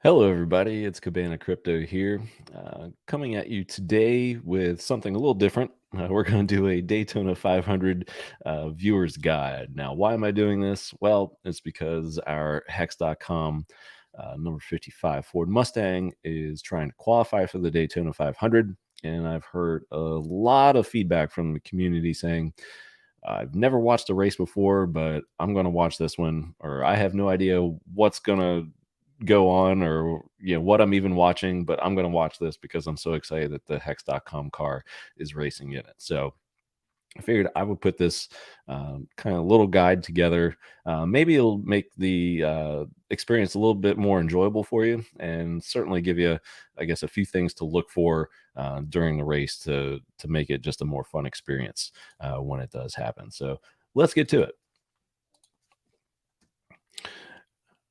Hello, everybody. It's Cabana Crypto here, coming at you today with something a little different. We're going to do a Daytona 500 viewers guide. Now, why am I doing this? Well, it's because our Hex.com number 55 Ford Mustang is trying to qualify for the Daytona 500. And I've heard a lot of feedback from the community saying, I've never watched a race before, but I'm going to watch this one, or I have no idea what's going to go on or what I'm even watching, but I'm going to watch this because I'm so excited that the Hex.com car is racing in it. So I figured I would put this kind of little guide together. Maybe it'll make the experience a little bit more enjoyable for you, and certainly give you, I guess, a few things to look for during the race to make it just a more fun experience when it does happen. So let's get to it.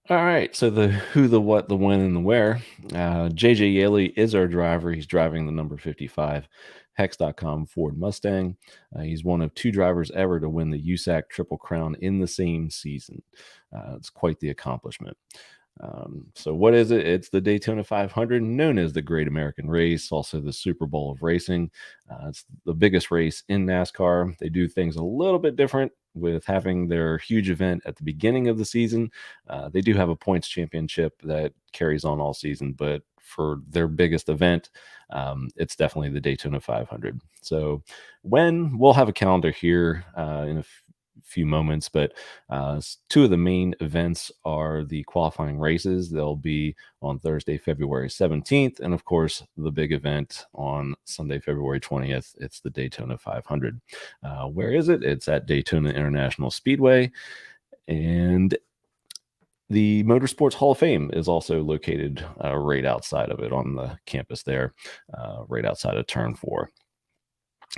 All right. So the who, the what, the when, and the where. JJ Yeley is our driver. He's driving the number 55 Hex.com Ford Mustang. He's one of two drivers ever to win the USAC Triple Crown in the same season. It's quite the accomplishment. So what is it? It's the Daytona 500, known as the Great American Race, also the Super Bowl of racing. It's the biggest race in NASCAR. They do things a little bit different with having their huge event at the beginning of the season. They do have a points championship that carries on all season, but for their biggest event, it's definitely the Daytona 500. So when we'll have a calendar here in a few moments, but two of the main events are the qualifying races. They'll be on Thursday, February 17th, and of course, the big event on Sunday, February 20th. It's the Daytona 500. Where is it? It's at Daytona International Speedway, and the Motorsports Hall of Fame is also located right outside of it on the campus there, right outside of Turn 4.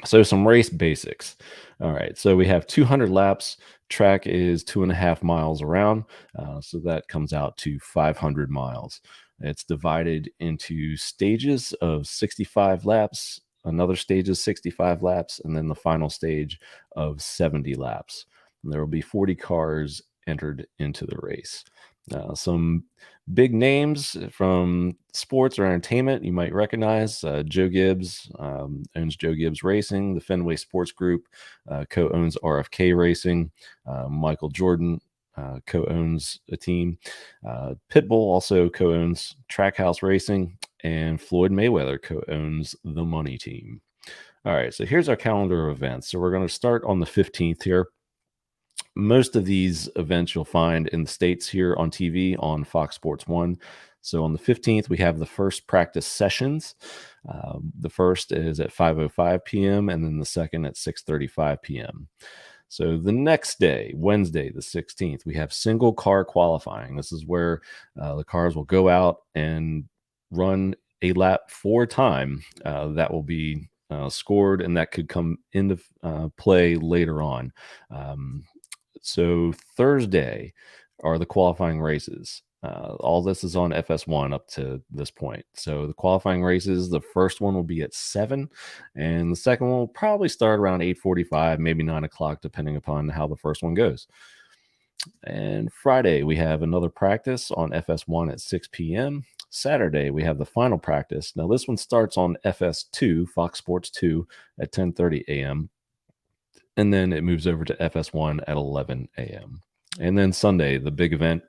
So some race basics. All right. So we have 200 laps. Track is 2.5 miles around. So that comes out to 500 miles. It's divided into stages of 65 laps. Another stage is 65 laps. And then the final stage of 70 laps. And there will be 40 cars entered into the race. Some big names from sports or entertainment you might recognize. Joe Gibbs owns Joe Gibbs Racing. The Fenway Sports Group co-owns RFK Racing. Michael Jordan co-owns a team. Pitbull also co-owns Trackhouse Racing, and Floyd Mayweather co-owns the Money Team. All right, so here's our calendar of events. So we're going to start on the 15th here. Most of these events you'll find in the States here on TV on Fox Sports 1. So on the 15th, we have the first practice sessions. The first is at 5:05 p.m. and then the second at 6:35 p.m. So the next day, Wednesday, the 16th, we have single car qualifying. This is where the cars will go out and run a lap for time that will be scored, and that could come into play later on. So Thursday are the qualifying races. All this is on FS1 up to this point. So the qualifying races, the first one will be at 7, and the second one will probably start around 8:45, maybe 9 o'clock, depending upon how the first one goes. And Friday, we have another practice on FS1 at 6 p.m. Saturday, we have the final practice. Now, this one starts on FS2, Fox Sports 2, at 10:30 a.m. And then it moves over to FS1 at 11 a.m. And then Sunday, the big event,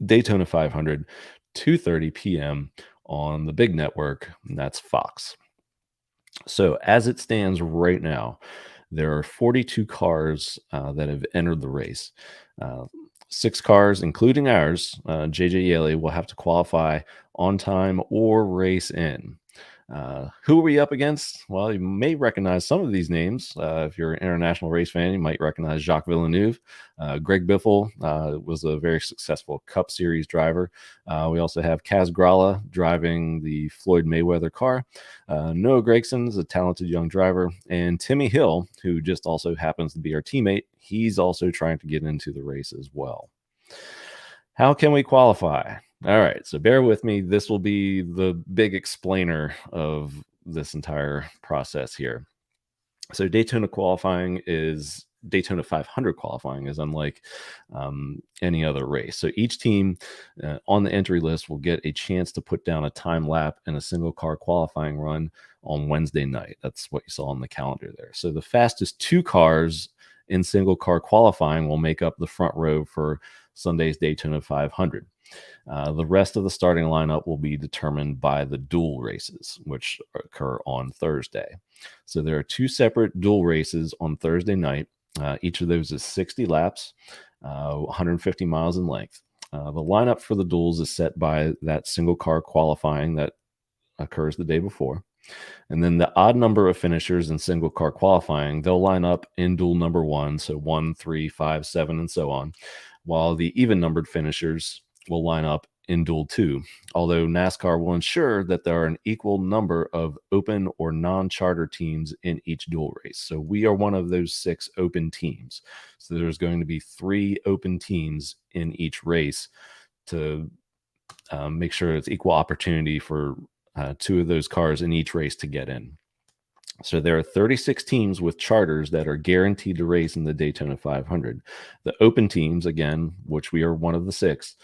Daytona 500, 2:30 p.m. on the big network, and that's Fox. So as it stands right now, there are 42 cars that have entered the race. 6 cars, including ours, JJ Yeley, will have to qualify on time or race in. Who are we up against? Well, you may recognize some of these names. If you're an international race fan, you might recognize Jacques Villeneuve. Greg Biffle was a very successful Cup Series driver. We also have Kaz Grala driving the Floyd Mayweather car. Noah Gragson is a talented young driver. And Timmy Hill, who just also happens to be our teammate, he's also trying to get into the race as well. How can we qualify? All right, so bear with me. This will be the big explainer of this entire process here. So Daytona qualifying is Daytona 500 qualifying is unlike any other race. So each team on the entry list will get a chance to put down a time lap in a single car qualifying run on Wednesday night. That's what you saw on the calendar there. So the fastest 2 cars in single car qualifying will make up the front row for Sunday's Daytona 500. The rest of the starting lineup will be determined by the dual races, which occur on Thursday. So there are 2 separate dual races on Thursday night. Each of those is 60 laps, 150 miles in length. The lineup for the duels is set by that single car qualifying that occurs the day before. And then the odd number of finishers in single car qualifying, they'll line up in duel number 1, so 1, 3, 5, 7, and so on, while the even numbered finishers will line up in duel 2, although NASCAR will ensure that there are an equal number of open or non-charter teams in each duel race. So we are one of those 6 open teams. So there's going to be 3 open teams in each race to make sure it's equal opportunity for 2 of those cars in each race to get in. So there are 36 teams with charters that are guaranteed to race in the Daytona 500. The open teams, again, which we are one of the 6,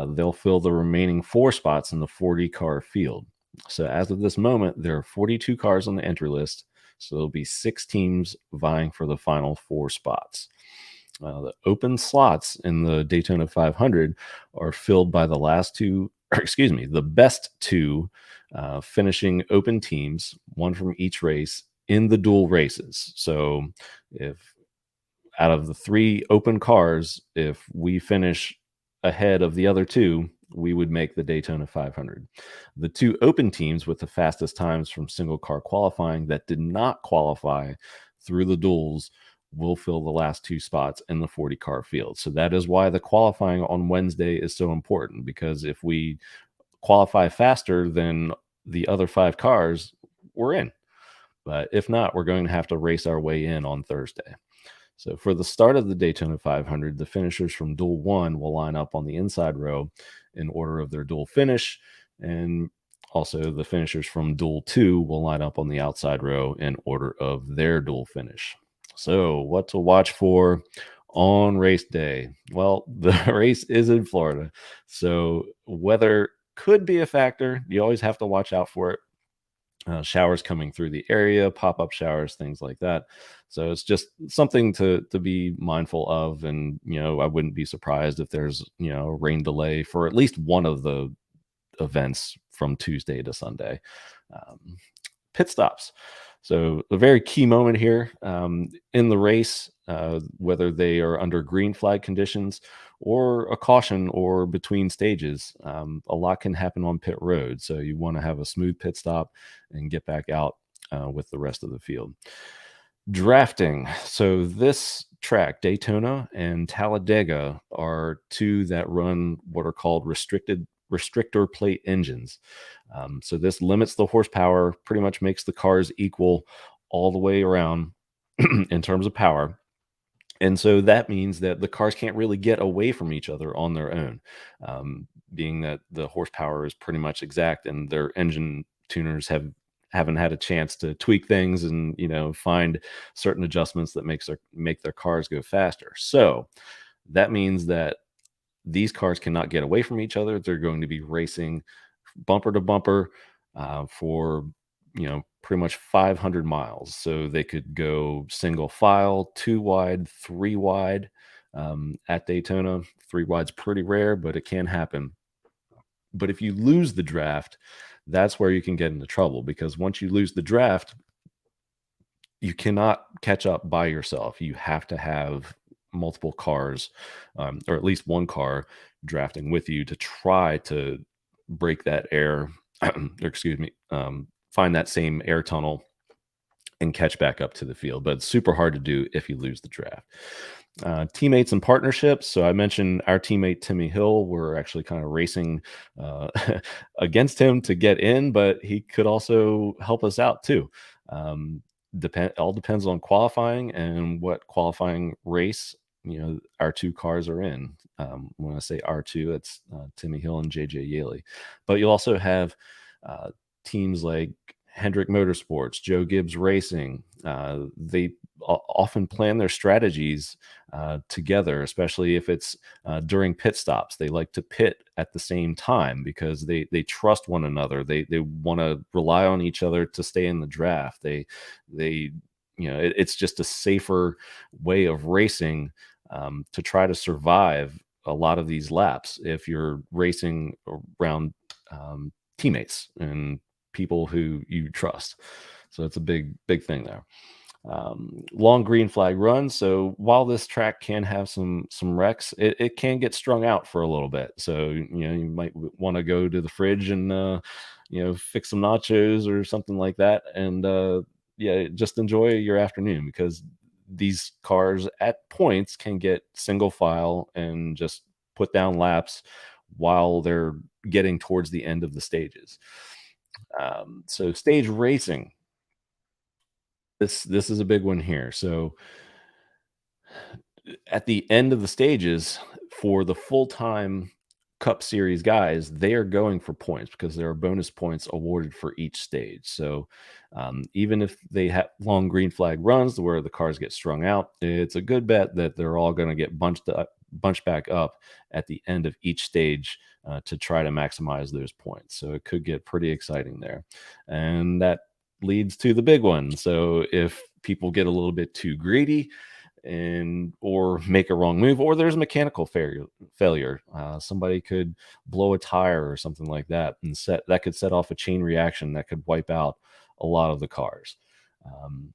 they'll fill the remaining 4 spots in the 40-car field. So as of this moment, there are 42 cars on the entry list. So there'll be 6 teams vying for the final 4 spots. The open slots in the Daytona 500 are filled by the the best 2 finishing open teams, 1 from each race in the dual races. So if out of the 3 open cars, if we finish ahead of the other 2, we would make the Daytona 500. The 2 open teams with the fastest times from single car qualifying that did not qualify through the duels will fill the last 2 spots in the 40-car field. So that is why the qualifying on Wednesday is so important, because if we qualify faster than the other 5 cars, we're in. But if not, we're going to have to race our way in on Thursday. So for the start of the Daytona 500, the finishers from duel 1 will line up on the inside row in order of their duel finish, and also the finishers from duel 2 will line up on the outside row in order of their duel finish. So what to watch for on race day? Well, the race is in Florida, so weather could be a factor. You always have to watch out for it. Showers coming through the area, pop-up showers, things like that. So it's just something to be mindful of. And, I wouldn't be surprised if there's, a rain delay for at least one of the events from Tuesday to Sunday. Pit stops. So a very key moment here in the race, whether they are under green flag conditions or a caution or between stages, a lot can happen on pit road. So you want to have a smooth pit stop and get back out with the rest of the field. Drafting. So this track, Daytona and Talladega, are 2 that run what are called restrictor plate engines. So this limits the horsepower, pretty much makes the cars equal all the way around in terms of power. And so that means that the cars can't really get away from each other on their own, being that the horsepower is pretty much exact, and their engine tuners haven't had a chance to tweak things and find certain adjustments that make their cars go faster. So that means that these cars cannot get away from each other. They're going to be racing bumper to bumper for pretty much 500 miles. So they could go single file, 2 wide, 3 wide. At Daytona, 3 wide's pretty rare, but it can happen. But if you lose the draft, that's where you can get into trouble, because once you lose the draft, you cannot catch up by yourself. You have to have multiple cars, or at least 1 car drafting with you to try to break that air, or excuse me, find that same air tunnel and catch back up to the field. But it's super hard to do if you lose the draft. Teammates and partnerships. So I mentioned our teammate Timmy Hill. We're actually kind of racing against him to get in, but he could also help us out too. All depends on qualifying and what qualifying race our 2 cars are in. When I say our 2, it's Timmy Hill and JJ Yeley. But you'll also have teams like Hendrick Motorsports, Joe Gibbs Racing. They often plan their strategies together, especially if it's during pit stops. They like to pit at the same time because they trust one another. They want to rely on each other to stay in the draft. They it's just a safer way of racing to try to survive a lot of these laps if you're racing around teammates and people who you trust. So it's a big thing there. Long green flag run. So while this track can have some wrecks, it can get strung out for a little bit. So you might want to go to the fridge and fix some nachos or something like that, and yeah, just enjoy your afternoon because these cars at points can get single file and just put down laps while they're getting towards the end of the stages. So stage racing, this is a big one here. So at the end of the stages for the full-time Cup Series guys, they are going for points because there are bonus points awarded for each stage. So even if they have long green flag runs where the cars get strung out, it's a good bet that they're all going to get bunched back up at the end of each stage to try to maximize those points. So it could get pretty exciting there, and that leads to the big one. So if people get a little bit too greedy and or make a wrong move, or there's mechanical failure, somebody could blow a tire or something like that, and could set off a chain reaction that could wipe out a lot of the cars.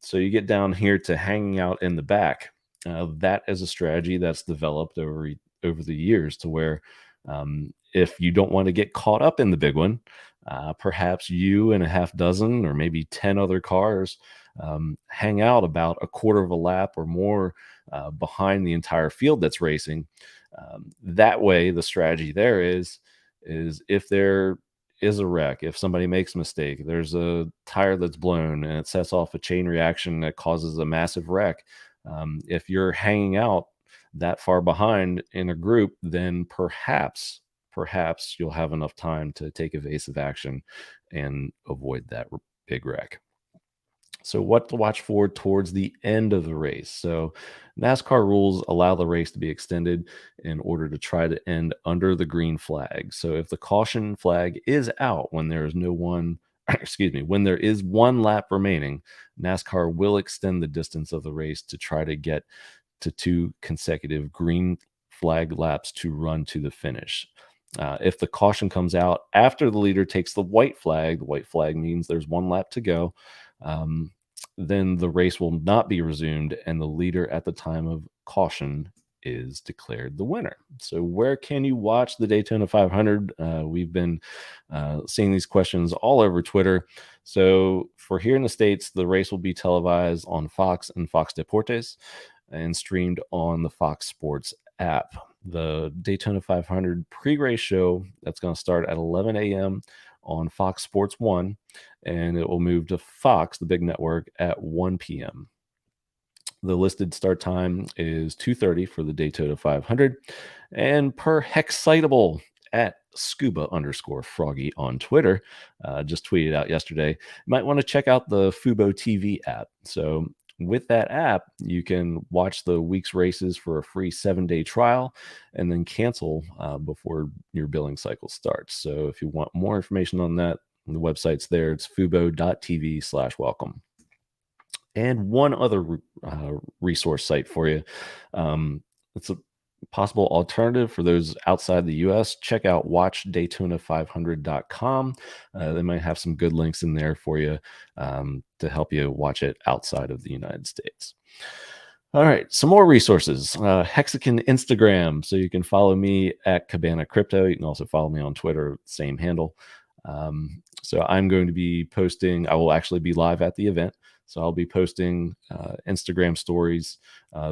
So you get down here to hanging out in the back. That is a strategy that's developed over the years to where if you don't want to get caught up in the big one, perhaps you and a half dozen or maybe 10 other cars hang out about a quarter of a lap or more behind the entire field that's racing. That way, the strategy there is if there is a wreck, if somebody makes a mistake, there's a tire that's blown and it sets off a chain reaction that causes a massive wreck. If you're hanging out that far behind in a group, then perhaps you'll have enough time to take evasive action and avoid that big wreck. So, what to watch for towards the end of the race? So, NASCAR rules allow the race to be extended in order to try to end under the green flag. So, if the caution flag is out when there is no one, excuse me, when there is one lap remaining, NASCAR will extend the distance of the race to try to get to two consecutive green flag laps to run to the finish. If the caution comes out after the leader takes the white flag means there's one lap to go. Um, then the race will not be resumed, and the leader at the time of caution is declared the winner. So, where can you watch the Daytona 500? We've been seeing these questions all over Twitter. So, for here in the States, the race will be televised on Fox and Fox Deportes and streamed on the Fox Sports app. The Daytona 500 pre-race show that's going to start at 11 a.m. on Fox Sports 1, and it will move to Fox, the big network, at 1 p.m. The listed start time is 2:30 for the Daytona 500, and per Hexcitable at scuba_froggy on Twitter, just tweeted out yesterday. You might want to check out the Fubo TV app. So with that app, you can watch the week's races for a free 7-day trial and then cancel before your billing cycle starts. So if you want more information on that, the website's there. It's fubo.tv/welcome. And one other resource site for you. It's a possible alternative for those outside the US. Check out watchdaytona500.com. They might have some good links in there for you to help you watch it outside of the United States. All right, some more resources. Hexican Instagram. So you can follow me at Cabana Crypto. You can also follow me on Twitter, same handle. So I'm going to be posting, I will actually be live at the event. So I'll be posting Instagram stories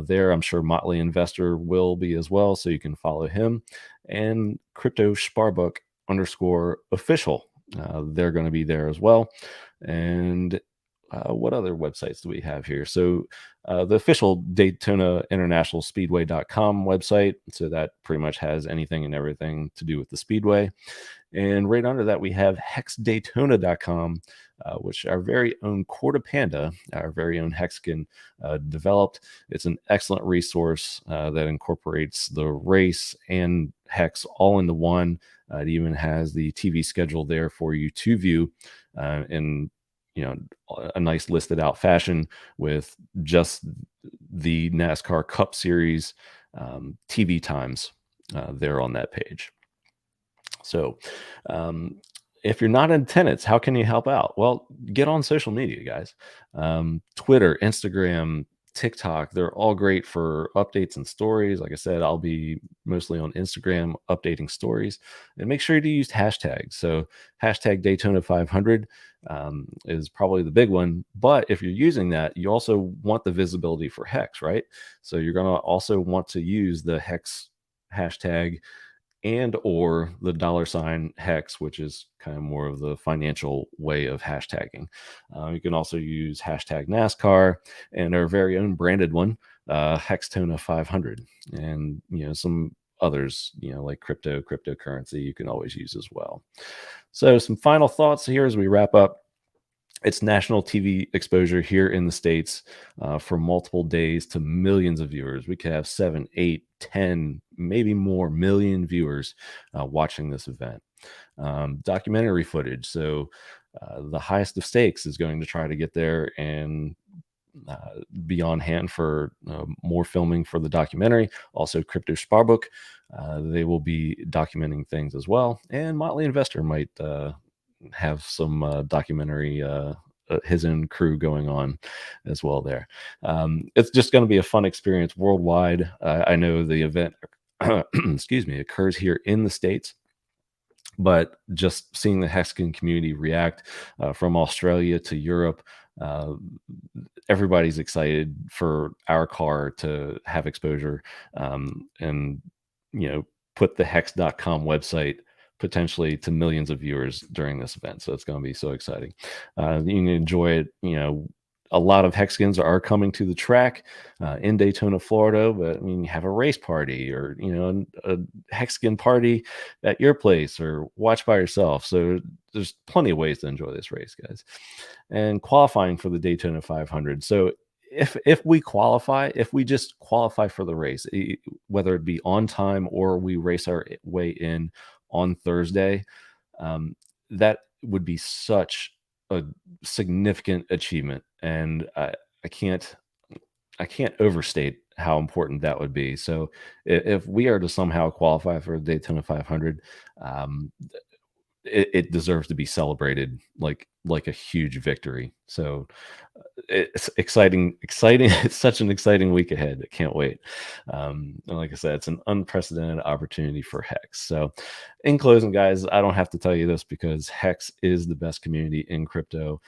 there. I'm sure Motley Investor will be as well. So you can follow him and Crypto Sparbook _official. They're going to be there as well. And what other websites do we have here? So the official Daytona International Speedway.com website. So that pretty much has anything and everything to do with the Speedway. And right under that, we have hexdaytona.com, which our very own Quarter Panda, our very own Hexican, developed. It's an excellent resource that incorporates the race and Hex all into one. It even has the TV schedule there for you to view in a nice listed out fashion with just the NASCAR Cup Series TV times there on that page. So, if you're not in attendance, how can you help out? Well, get on social media, guys. Twitter, Instagram, TikTok, they're all great for updates and stories. Like I said, I'll be mostly on Instagram updating stories, and make sure to use hashtags. So, hashtag Daytona 500 is probably the big one. But if you're using that, you also want the visibility for Hex, right? So, you're going to also want to use the Hex hashtag and or the $ hex, which is kind of more of the financial way of hashtagging. You can also use hashtag NASCAR and our very own branded one, Hextona 500, and some others, like cryptocurrency, you can always use as well. So some final thoughts here as we wrap up. It's national TV exposure here in the States for multiple days to millions of viewers. We could have 7, 8, 10, maybe more million viewers watching this event. Documentary footage. So the highest of stakes is going to try to get there and be on hand for more filming for the documentary. Also, Crypto Sparbook, they will be documenting things as well. And Motley Investor might have some documentary his own crew going on as well there. It's just going to be a fun experience worldwide. I know the event excuse me, occurs here in the States, but just seeing the Hexican community react from Australia to Europe, uh, everybody's excited for our car to have exposure, and put the hex.com website potentially to millions of viewers during this event. So it's going to be so exciting. You can enjoy it. A lot of Hexicans are coming to the track in Daytona, Florida. But I mean, you have a race party, or a Hexican party at your place, or watch by yourself. So there's plenty of ways to enjoy this race, guys. And qualifying for the Daytona 500. So if we qualify, if we just qualify for the race, whether it be on time or we race our way in on Thursday, that would be such a significant achievement, and I can't I can't overstate how important that would be. So if we are to somehow qualify for the Daytona 500, um, it deserves to be celebrated like a huge victory. So it's exciting. It's such an exciting week ahead. I can't wait. And like I said, it's an unprecedented opportunity for Hex. So in closing, guys, I don't have to tell you this because Hex is the best community in crypto.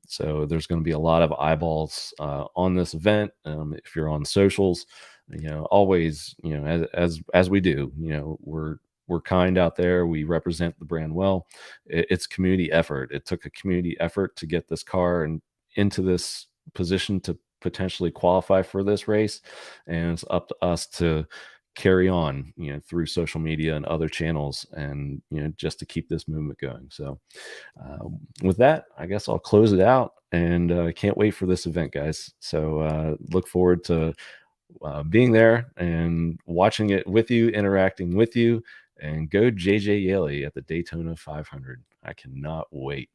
So there's going to be a lot of eyeballs on this event. If you're on socials, always, as we do, we're kind out there. We represent the brand well. It's community effort. It took a community effort to get this car and into this position to potentially qualify for this race, and it's up to us to carry on, through social media and other channels, and just to keep this movement going. So, with that, I guess I'll close it out, and can't wait for this event, guys. So, look forward to being there and watching it with you, interacting with you, and go JJ Yeley at the Daytona 500. I cannot wait.